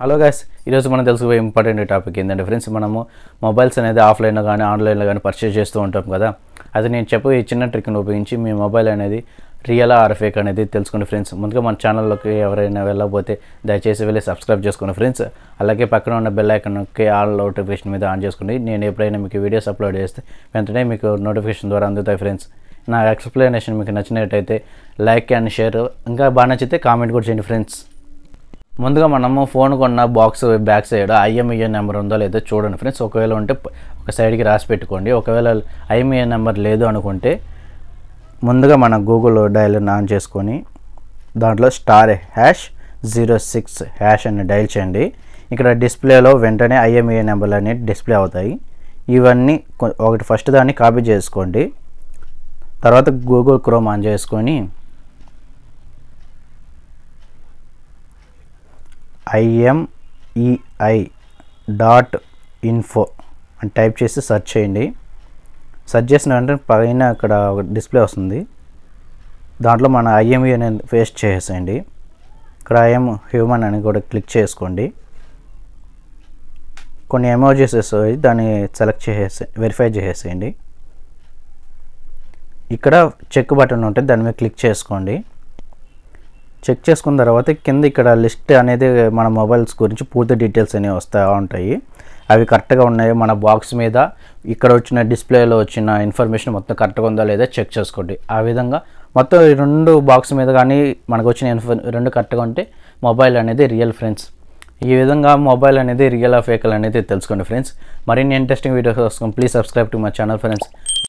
Hello guys, ఈరోజు మనం తెలుసుకోబోయే ఇంపార్టెంట్ టాపిక్ ఏంటంటే ఫ్రెండ్స్, మనము మొబైల్స్ అనేది ఆఫ్లైన్లో కానీ ఆన్లైన్లో కానీ పర్చేస్ చేస్తూ ఉంటాం కదా. అది నేను చెప్పే ఈ చిన్న ట్రిక్ని ఉపయోగించి మీ మొబైల్ అనేది రియల్ ఆర్ ఫేక్ అనేది తెలుసుకోండి ఫ్రెండ్స్. ముందుగా మన ఛానల్లోకి ఎవరైనా వెళ్ళకపోతే దయచేసి వెళ్ళి సబ్స్క్రైబ్ చేసుకోండి ఫ్రెండ్స్. అలాగే పక్కన ఉన్న బెల్ ఐకాన్కి ఆల్ నోటిఫికేషన్ మీద ఆన్ చేసుకోండి. నేను ఎప్పుడైనా మీకు వీడియోస్ అప్లోడ్ చేస్తే వెంటనే మీకు నోటిఫికేషన్ ద్వారా అందుతాయి ఫ్రెండ్స్. నా ఎక్స్ప్లెనేషన్ మీకు నచ్చినట్టయితే లైక్ అండ్ షేర్, ఇంకా బాగా నచ్చితే కామెంట్ కూడా చేయండి ఫ్రెండ్స్. ముందుగా మనము ఫోన్ కొన్న box back side IMEI number ఉందో లేదో చూడండి ఫ్రెండ్స్. ఒకవేళ ఉంటే ఒక సైడ్కి రాసి పెట్టుకోండి. ఒకవేళ IMEI నెంబర్ లేదు అనుకుంటే ముందుగా మన గూగుల్ డైలర్ని ఆన్ చేసుకొని దాంట్లో *#06# అని డైల్ చేయండి. ఇక్కడ డిస్ప్లేలో వెంటనే IMEI నెంబర్లు అనేవి డిస్ప్లే అవుతాయి. ఇవన్నీ ఒకటి ఫస్ట్ దాన్ని కాపీ చేసుకోండి. తర్వాత గూగుల్ క్రోమ్ ఆన్ చేసుకొని IMEI.info అని టైప్ చేసి సెర్చ్ చేయండి. సెర్చ్ చేసిన వెంటనే పైన అక్కడ డిస్ప్లే వస్తుంది. దాంట్లో మన IMEI అనేది పేస్ట్ చేసేయండి. ఇక్కడ ఐఎమ్ హ్యూమన్ అని కూడా క్లిక్ చేసుకోండి. కొన్ని ఎమోజీస్ వస్తాయి, దాన్ని సెలెక్ట్ చేసేసి వెరిఫై చేసేయండి. ఇక్కడ చెక్ బటన్ ఉంటుంది, దాని మీద క్లిక్ చేసుకోండి. చెక్ చేసుకున్న తర్వాత కింద ఇక్కడ లిస్ట్ అనేది మన మొబైల్స్ గురించి పూర్తి డీటెయిల్స్ అనేవి వస్తూ ఉంటాయి. అవి కరెక్ట్గా ఉన్నాయి మన బాక్స్ మీద. ఇక్కడ వచ్చిన డిస్ప్లేలో వచ్చిన ఇన్ఫర్మేషన్ మొత్తం కరెక్ట్గా ఉందా లేదా చెక్ చేసుకోండి. ఆ విధంగా మొత్తం ఈ రెండు బాక్స్ మీద కానీ మనకు వచ్చిన రెండు కరెక్ట్గా ఉంటే మొబైల్ అనేది రియల్ ఫ్రెండ్స్. ఈ విధంగా మొబైల్ అనేది రియల్ ఫేక్ అనేది తెలుసుకోండి ఫ్రెండ్స్. మరిన్ని ఇంట్రెస్టింగ్ వీడియోస్ కోసం please subscribe to my channel friends.